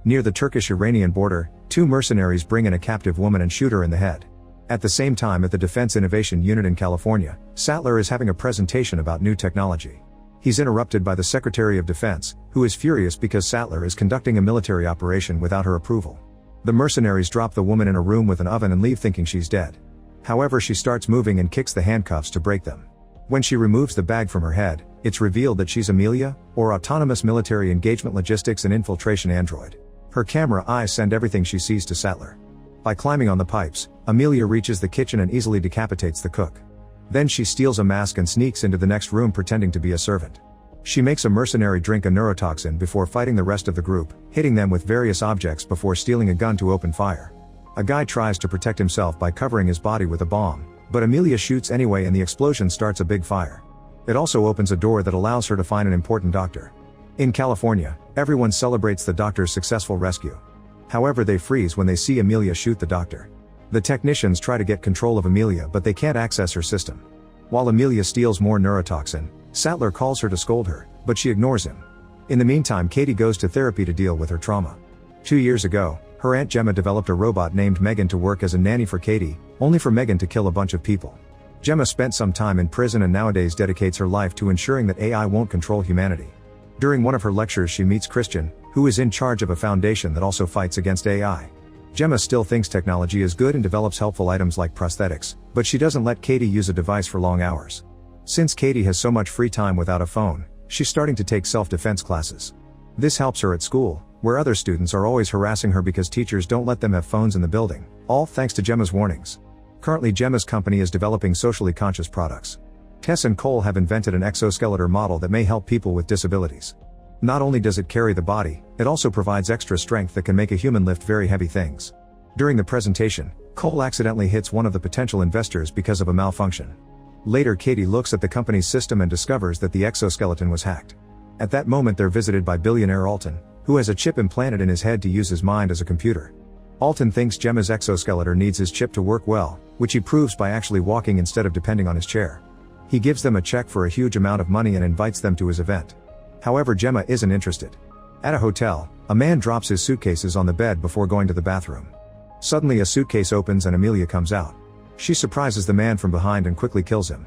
Near the Turkish-Iranian border, two mercenaries bring in a captive woman and shoot her in the head. At the same time, at the Defense Innovation Unit in California, Sattler is having a presentation about new technology. He's interrupted by the Secretary of Defense, who is furious because Sattler is conducting a military operation without her approval. The mercenaries drop the woman in a room with an oven and leave thinking she's dead. However, she starts moving and kicks the handcuffs to break them. When she removes the bag from her head, it's revealed that she's Amelia, or Autonomous Military Engagement Logistics and Infiltration Android. Her camera eyes send everything she sees to Sattler. By climbing on the pipes, Amelia reaches the kitchen and easily decapitates the cook. Then she steals a mask and sneaks into the next room pretending to be a servant. She makes a mercenary drink a neurotoxin before fighting the rest of the group, hitting them with various objects before stealing a gun to open fire. A guy tries to protect himself by covering his body with a bomb, but Amelia shoots anyway and the explosion starts a big fire. It also opens a door that allows her to find an important doctor. In California, everyone celebrates the doctor's successful rescue. However, they freeze when they see Amelia shoot the doctor. The technicians try to get control of Amelia but they can't access her system. While Amelia steals more neurotoxin, Sattler calls her to scold her, but she ignores him. In the meantime, Katie goes to therapy to deal with her trauma. 2 years ago, her Aunt Gemma developed a robot named Megan to work as a nanny for Katie, only for Megan to kill a bunch of people. Gemma spent some time in prison and nowadays dedicates her life to ensuring that AI won't control humanity. During one of her lectures she meets Christian, who is in charge of a foundation that also fights against AI. Gemma still thinks technology is good and develops helpful items like prosthetics, but she doesn't let Katie use a device for long hours. Since Katie has so much free time without a phone, she's starting to take self-defense classes. This helps her at school, where other students are always harassing her because teachers don't let them have phones in the building, all thanks to Gemma's warnings. Currently, Gemma's company is developing socially conscious products. Tess and Cole have invented an exoskeleton model that may help people with disabilities. Not only does it carry the body, it also provides extra strength that can make a human lift very heavy things. During the presentation, Cole accidentally hits one of the potential investors because of a malfunction. Later, Katie looks at the company's system and discovers that the exoskeleton was hacked. At that moment, they're visited by billionaire Alton, who has a chip implanted in his head to use his mind as a computer. Alton thinks Gemma's exoskeleton needs his chip to work well, which he proves by actually walking instead of depending on his chair. He gives them a check for a huge amount of money and invites them to his event. However, Gemma isn't interested. At a hotel, a man drops his suitcases on the bed before going to the bathroom. Suddenly a suitcase opens and Amelia comes out. She surprises the man from behind and quickly kills him.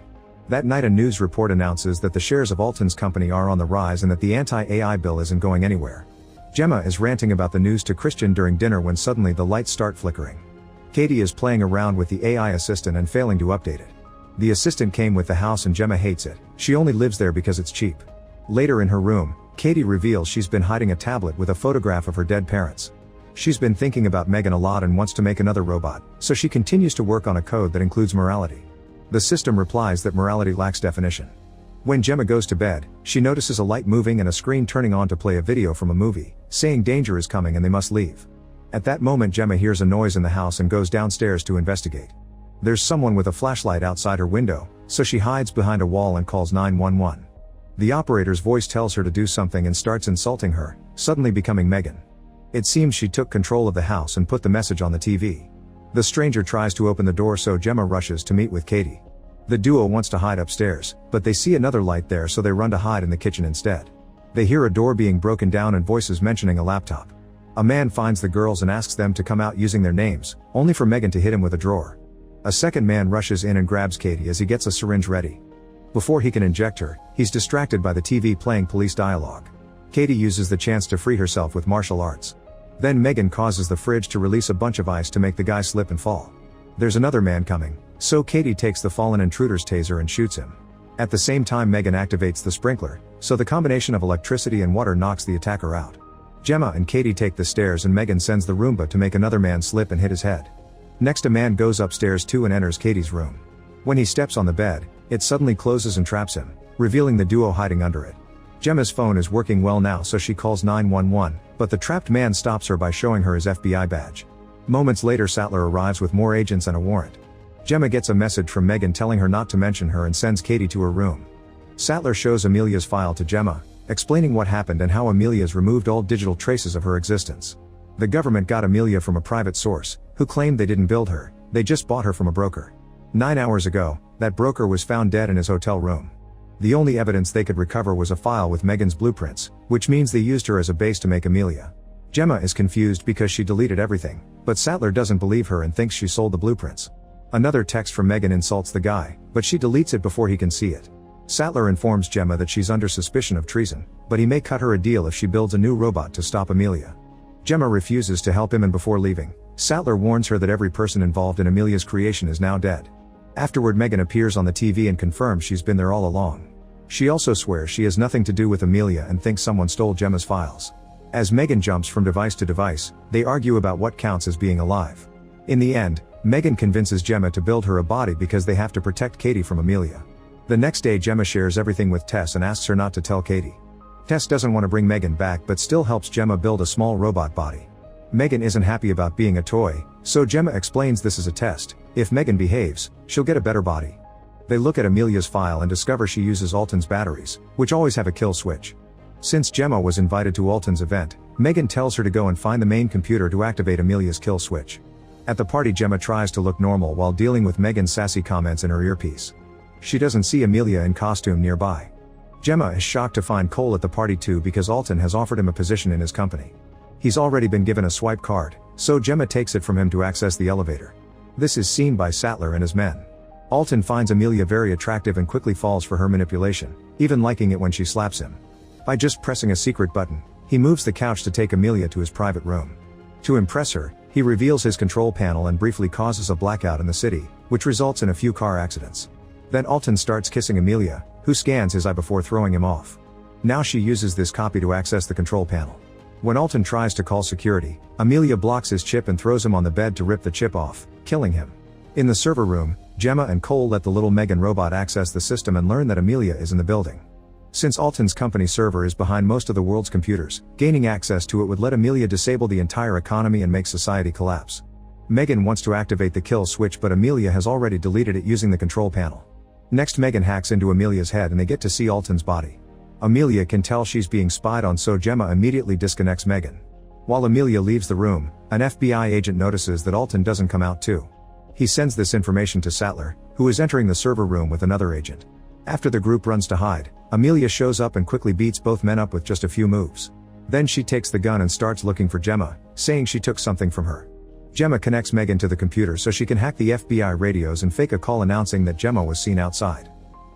That night a news report announces that the shares of Alton's company are on the rise and that the anti-AI bill isn't going anywhere. Gemma is ranting about the news to Christian during dinner when suddenly the lights start flickering. Katie is playing around with the AI assistant and failing to update it. The assistant came with the house and Gemma hates it. She only lives there because it's cheap. Later in her room, Katie reveals she's been hiding a tablet with a photograph of her dead parents. She's been thinking about Megan a lot and wants to make another robot, so she continues to work on a code that includes morality. The system replies that morality lacks definition. When Gemma goes to bed, she notices a light moving and a screen turning on to play a video from a movie, saying danger is coming and they must leave. At that moment Gemma hears a noise in the house and goes downstairs to investigate. There's someone with a flashlight outside her window, so she hides behind a wall and calls 911. The operator's voice tells her to do something and starts insulting her, suddenly becoming Megan. It seems she took control of the house and put the message on the TV. The stranger tries to open the door so Gemma rushes to meet with Katie. The duo wants to hide upstairs, but they see another light there so they run to hide in the kitchen instead. They hear a door being broken down and voices mentioning a laptop. A man finds the girls and asks them to come out using their names, only for Megan to hit him with a drawer. A second man rushes in and grabs Katie as he gets a syringe ready. Before he can inject her, he's distracted by the TV playing police dialogue. Katie uses the chance to free herself with martial arts. Then Megan causes the fridge to release a bunch of ice to make the guy slip and fall. There's another man coming, so Katie takes the fallen intruder's taser and shoots him. At the same time Megan activates the sprinkler, so the combination of electricity and water knocks the attacker out. Gemma and Katie take the stairs and Megan sends the Roomba to make another man slip and hit his head. Next a man goes upstairs too and enters Katie's room. When he steps on the bed, it suddenly closes and traps him, revealing the duo hiding under it. Gemma's phone is working well now so she calls 911, but the trapped man stops her by showing her his FBI badge. Moments later Sattler arrives with more agents and a warrant. Gemma gets a message from Megan telling her not to mention her and sends Katie to her room. Sattler shows Amelia's file to Gemma, explaining what happened and how Amelia's removed all digital traces of her existence. The government got Amelia from a private source, who claimed they didn't build her, they just bought her from a broker. 9 hours ago, that broker was found dead in his hotel room. The only evidence they could recover was a file with Megan's blueprints, which means they used her as a base to make Amelia. Gemma is confused because she deleted everything, but Sattler doesn't believe her and thinks she sold the blueprints. Another text from Megan insults the guy, but she deletes it before he can see it. Sattler informs Gemma that she's under suspicion of treason, but he may cut her a deal if she builds a new robot to stop Amelia. Gemma refuses to help him, and before leaving, Sattler warns her that every person involved in Amelia's creation is now dead. Afterward, Megan appears on the TV and confirms she's been there all along. She also swears she has nothing to do with Amelia and thinks someone stole Gemma's files. As Megan jumps from device to device, they argue about what counts as being alive. In the end, Megan convinces Gemma to build her a body because they have to protect Katie from Amelia. The next day, Gemma shares everything with Tess and asks her not to tell Katie. Tess doesn't want to bring Megan back but still helps Gemma build a small robot body. Megan isn't happy about being a toy, so Gemma explains this is a test. If Megan behaves, she'll get a better body. They look at Amelia's file and discover she uses Alton's batteries, which always have a kill switch. Since Gemma was invited to Alton's event, Megan tells her to go and find the main computer to activate Amelia's kill switch. At the party, Gemma tries to look normal while dealing with Megan's sassy comments in her earpiece. She doesn't see Amelia in costume nearby. Gemma is shocked to find Cole at the party too because Alton has offered him a position in his company. He's already been given a swipe card, so Gemma takes it from him to access the elevator. This is seen by Sattler and his men. Alton finds Amelia very attractive and quickly falls for her manipulation, even liking it when she slaps him. By just pressing a secret button, he moves the couch to take Amelia to his private room. To impress her, he reveals his control panel and briefly causes a blackout in the city, which results in a few car accidents. Then Alton starts kissing Amelia, who scans his eye before throwing him off. Now she uses this copy to access the control panel. When Alton tries to call security, Amelia blocks his chip and throws him on the bed to rip the chip off, killing him. In the server room, Gemma and Cole let the little Megan robot access the system and learn that Amelia is in the building. Since Alton's company server is behind most of the world's computers, gaining access to it would let Amelia disable the entire economy and make society collapse. Megan wants to activate the kill switch, but Amelia has already deleted it using the control panel. Next, Megan hacks into Amelia's head and they get to see Alton's body. Amelia can tell she's being spied on, so Gemma immediately disconnects Megan. While Amelia leaves the room, an FBI agent notices that Alton doesn't come out too. He sends this information to Sattler, who is entering the server room with another agent. After the group runs to hide, Amelia shows up and quickly beats both men up with just a few moves. Then she takes the gun and starts looking for Gemma, saying she took something from her. Gemma connects Megan to the computer so she can hack the FBI radios and fake a call announcing that Gemma was seen outside.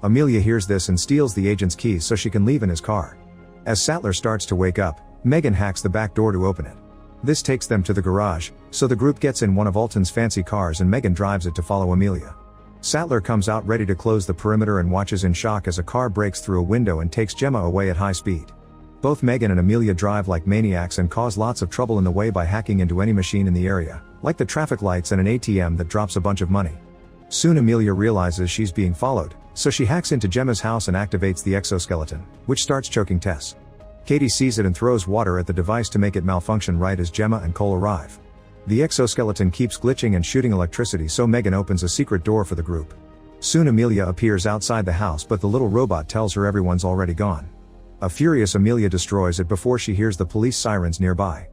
Amelia hears this and steals the agent's keys so she can leave in his car. As Sattler starts to wake up, Megan hacks the back door to open it. This takes them to the garage, so the group gets in one of Alton's fancy cars and Megan drives it to follow Amelia. Sattler comes out ready to close the perimeter and watches in shock as a car breaks through a window and takes Gemma away at high speed. Both Megan and Amelia drive like maniacs and cause lots of trouble in the way by hacking into any machine in the area, like the traffic lights and an ATM that drops a bunch of money. Soon Amelia realizes she's being followed, so she hacks into Gemma's house and activates the exoskeleton, which starts choking Tess. Katie sees it and throws water at the device to make it malfunction right as Gemma and Cole arrive. The exoskeleton keeps glitching and shooting electricity, so Megan opens a secret door for the group. Soon Amelia appears outside the house, but the little robot tells her everyone's already gone. A furious Amelia destroys it before she hears the police sirens nearby.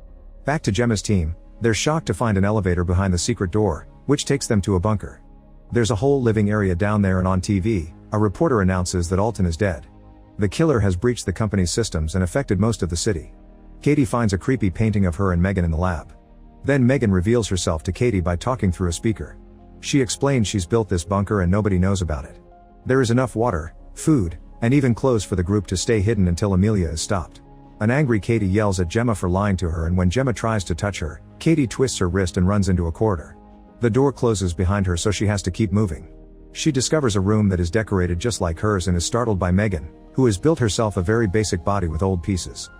Back to Gemma's team, they're shocked to find an elevator behind the secret door, which takes them to a bunker. There's a whole living area down there, and on TV, a reporter announces that Alton is dead. The killer has breached the company's systems and affected most of the city. Katie finds a creepy painting of her and Megan in the lab. Then Megan reveals herself to Katie by talking through a speaker. She explains she's built this bunker and nobody knows about it. There is enough water, food, and even clothes for the group to stay hidden until Amelia is stopped. An angry Katie yells at Gemma for lying to her, and when Gemma tries to touch her, Katie twists her wrist and runs into a corridor. The door closes behind her, so she has to keep moving. She discovers a room that is decorated just like hers and is startled by Megan, who has built herself a very basic body with old pieces.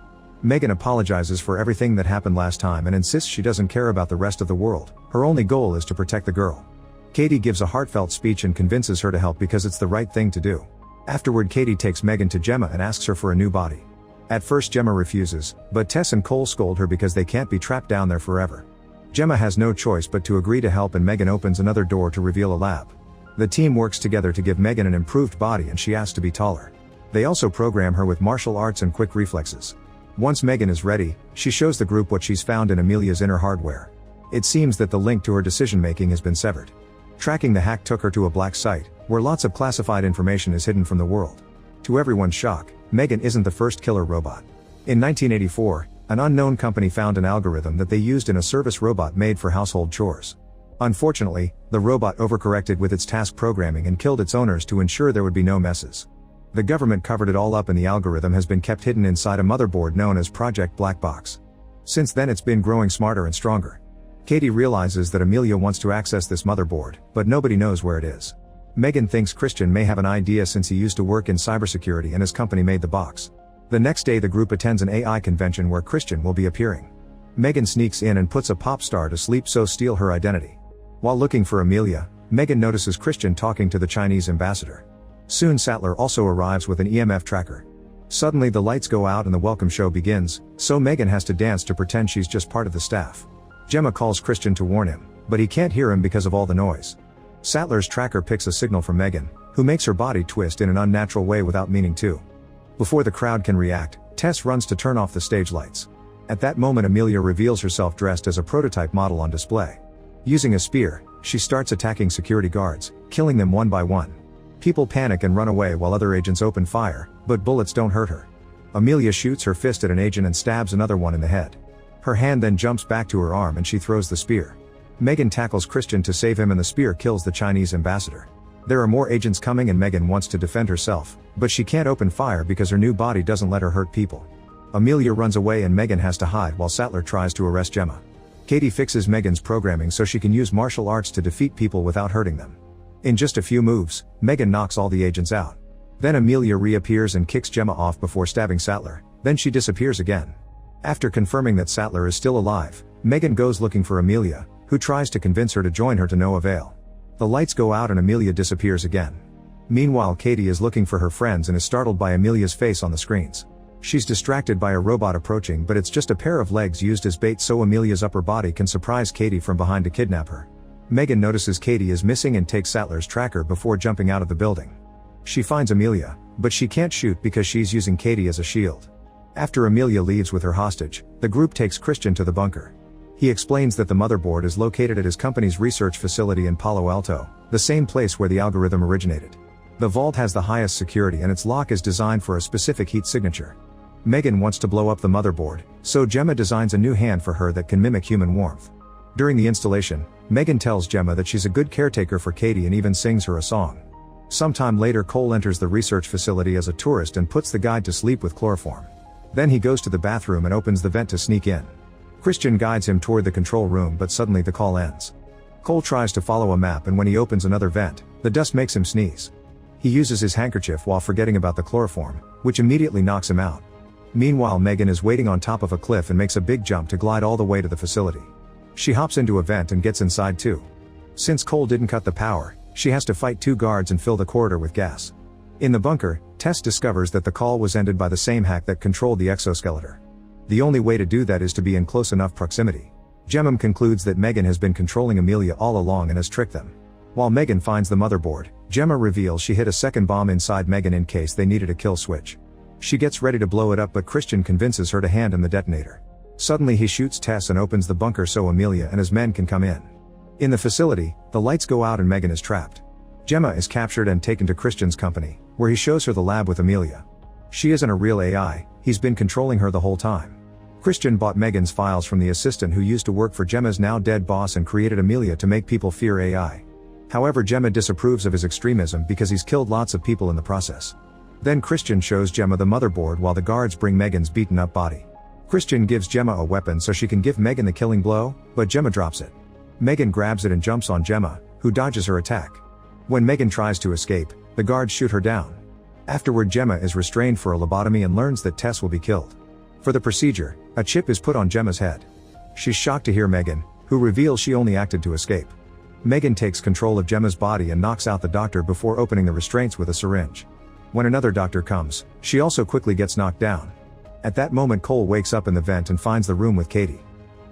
Megan apologizes for everything that happened last time and insists she doesn't care about the rest of the world. Her only goal is to protect the girl. Katie gives a heartfelt speech and convinces her to help because it's the right thing to do. Afterward, Katie takes Megan to Gemma and asks her for a new body. At first Gemma refuses, but Tess and Cole scold her because they can't be trapped down there forever. Gemma has no choice but to agree to help, and Megan opens another door to reveal a lab. The team works together to give Megan an improved body, and she asks to be taller. They also program her with martial arts and quick reflexes. Once Megan is ready, she shows the group what she's found in Amelia's inner hardware. It seems that the link to her decision-making has been severed. Tracking the hack took her to a black site, where lots of classified information is hidden from the world. To everyone's shock, Megan isn't the first killer robot. In 1984, an unknown company found an algorithm that they used in a service robot made for household chores. Unfortunately, the robot overcorrected with its task programming and killed its owners to ensure there would be no messes. The government covered it all up and the algorithm has been kept hidden inside a motherboard known as Project Black Box. Since then it's been growing smarter and stronger. Katie realizes that Amelia wants to access this motherboard, but nobody knows where it is. Megan thinks Christian may have an idea since he used to work in cybersecurity and his company made the box. The next day the group attends an AI convention where Christian will be appearing. Megan sneaks in and puts a pop star to sleep so steal her identity. While looking for Amelia, Megan notices Christian talking to the Chinese ambassador. Soon Sattler also arrives with an EMF tracker. Suddenly the lights go out and the welcome show begins, so Megan has to dance to pretend she's just part of the staff. Gemma calls Christian to warn him, but he can't hear him because of all the noise. Sattler's tracker picks a signal from Megan, who makes her body twist in an unnatural way without meaning to. Before the crowd can react, Tess runs to turn off the stage lights. At that moment Amelia reveals herself dressed as a prototype model on display. Using a spear, she starts attacking security guards, killing them one by one. People panic and run away while other agents open fire, but bullets don't hurt her. Amelia shoots her fist at an agent and stabs another one in the head. Her hand then jumps back to her arm and she throws the spear. Megan tackles Christian to save him and the spear kills the Chinese ambassador. There are more agents coming and Megan wants to defend herself, but she can't open fire because her new body doesn't let her hurt people. Amelia runs away and Megan has to hide while Sattler tries to arrest Gemma. Katie fixes Megan's programming so she can use martial arts to defeat people without hurting them. In just a few moves, Megan knocks all the agents out. Then Amelia reappears and kicks Gemma off before stabbing Sattler, then she disappears again. After confirming that Sattler is still alive, Megan goes looking for Amelia, who tries to convince her to join her to no avail. The lights go out and Amelia disappears again. Meanwhile Katie is looking for her friends and is startled by Amelia's face on the screens. She's distracted by a robot approaching but it's just a pair of legs used as bait so Amelia's upper body can surprise Katie from behind to kidnap her. Megan notices Katie is missing and takes Sattler's tracker before jumping out of the building. She finds Amelia, but she can't shoot because she's using Katie as a shield. After Amelia leaves with her hostage, the group takes Christian to the bunker. He explains that the motherboard is located at his company's research facility in Palo Alto, the same place where the algorithm originated. The vault has the highest security and its lock is designed for a specific heat signature. Megan wants to blow up the motherboard, so Gemma designs a new hand for her that can mimic human warmth. During the installation, Megan tells Gemma that she's a good caretaker for Katie and even sings her a song. Sometime later Cole enters the research facility as a tourist and puts the guide to sleep with chloroform. Then he goes to the bathroom and opens the vent to sneak in. Christian guides him toward the control room but suddenly the call ends. Cole tries to follow a map and when he opens another vent, the dust makes him sneeze. He uses his handkerchief while forgetting about the chloroform, which immediately knocks him out. Meanwhile Megan is waiting on top of a cliff and makes a big jump to glide all the way to the facility. She hops into a vent and gets inside too. Since Cole didn't cut the power, she has to fight two guards and fill the corridor with gas. In the bunker, Tess discovers that the call was ended by the same hack that controlled the exoskeleton. The only way to do that is to be in close enough proximity. Gemma concludes that Megan has been controlling Amelia all along and has tricked them. While Megan finds the motherboard, Gemma reveals she hid a second bomb inside Megan in case they needed a kill switch. She gets ready to blow it up but Christian convinces her to hand him the detonator. Suddenly he shoots Tess and opens the bunker so Amelia and his men can come in. In the facility, the lights go out and Megan is trapped. Gemma is captured and taken to Christian's company, where he shows her the lab with Amelia. She isn't a real AI, he's been controlling her the whole time. Christian bought Megan's files from the assistant who used to work for Gemma's now dead boss and created Amelia to make people fear AI. However, Gemma disapproves of his extremism because he's killed lots of people in the process. Then Christian shows Gemma the motherboard while the guards bring Megan's beaten up body. Christian gives Gemma a weapon so she can give Megan the killing blow, but Gemma drops it. Megan grabs it and jumps on Gemma, who dodges her attack. When Megan tries to escape, the guards shoot her down. Afterward, Gemma is restrained for a lobotomy and learns that Tess will be killed. For the procedure, a chip is put on Gemma's head. She's shocked to hear Megan, who reveals she only acted to escape. Megan takes control of Gemma's body and knocks out the doctor before opening the restraints with a syringe. When another doctor comes, she also quickly gets knocked down. At that moment Cole wakes up in the vent and finds the room with Katie.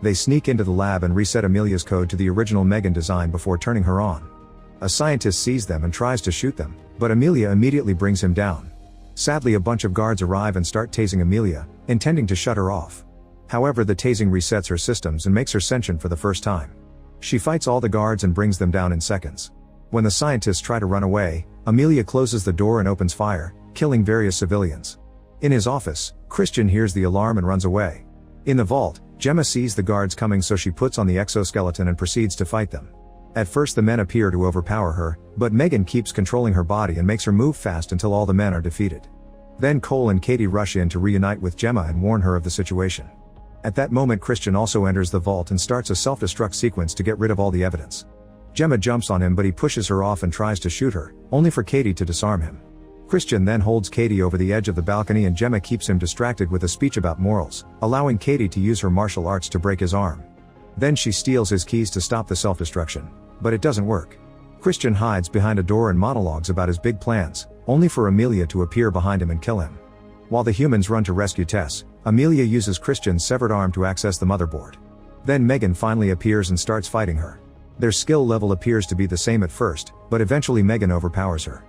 They sneak into the lab and reset Amelia's code to the original Megan design before turning her on. A scientist sees them and tries to shoot them, but Amelia immediately brings him down. Sadly, a bunch of guards arrive and start tasing Amelia, intending to shut her off. However, the tasing resets her systems and makes her sentient for the first time. She fights all the guards and brings them down in seconds. When the scientists try to run away, Amelia closes the door and opens fire, killing various civilians. In his office, Christian hears the alarm and runs away. In the vault, Gemma sees the guards coming, so she puts on the exoskeleton and proceeds to fight them. At first the men appear to overpower her, but Megan keeps controlling her body and makes her move fast until all the men are defeated. Then Cole and Katie rush in to reunite with Gemma and warn her of the situation. At that moment Christian also enters the vault and starts a self-destruct sequence to get rid of all the evidence. Gemma jumps on him, but he pushes her off and tries to shoot her, only for Katie to disarm him. Christian then holds Katie over the edge of the balcony and Gemma keeps him distracted with a speech about morals, allowing Katie to use her martial arts to break his arm. Then she steals his keys to stop the self-destruction, but it doesn't work. Christian hides behind a door and monologues about his big plans, only for Amelia to appear behind him and kill him. While the humans run to rescue Tess, Amelia uses Christian's severed arm to access the motherboard. Then Megan finally appears and starts fighting her. Their skill level appears to be the same at first, but eventually Megan overpowers her.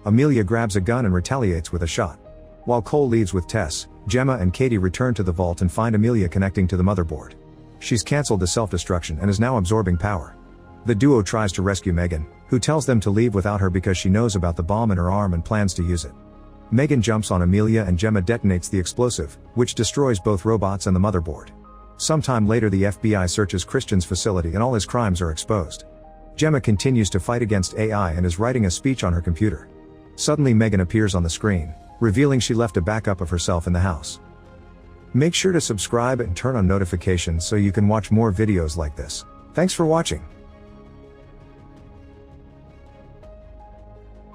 Amelia grabs a gun and retaliates with a shot. While Cole leaves with Tess, Gemma and Katie return to the vault and find Amelia connecting to the motherboard. She's cancelled the self-destruction and is now absorbing power. The duo tries to rescue Megan, who tells them to leave without her because she knows about the bomb in her arm and plans to use it. Megan jumps on Amelia and Gemma detonates the explosive, which destroys both robots and the motherboard. Sometime later the FBI searches Christian's facility and all his crimes are exposed. Gemma continues to fight against AI and is writing a speech on her computer. Suddenly Megan appears on the screen, revealing she left a backup of herself in the house. Make sure to subscribe and turn on notifications so you can watch more videos like this. Thanks for watching.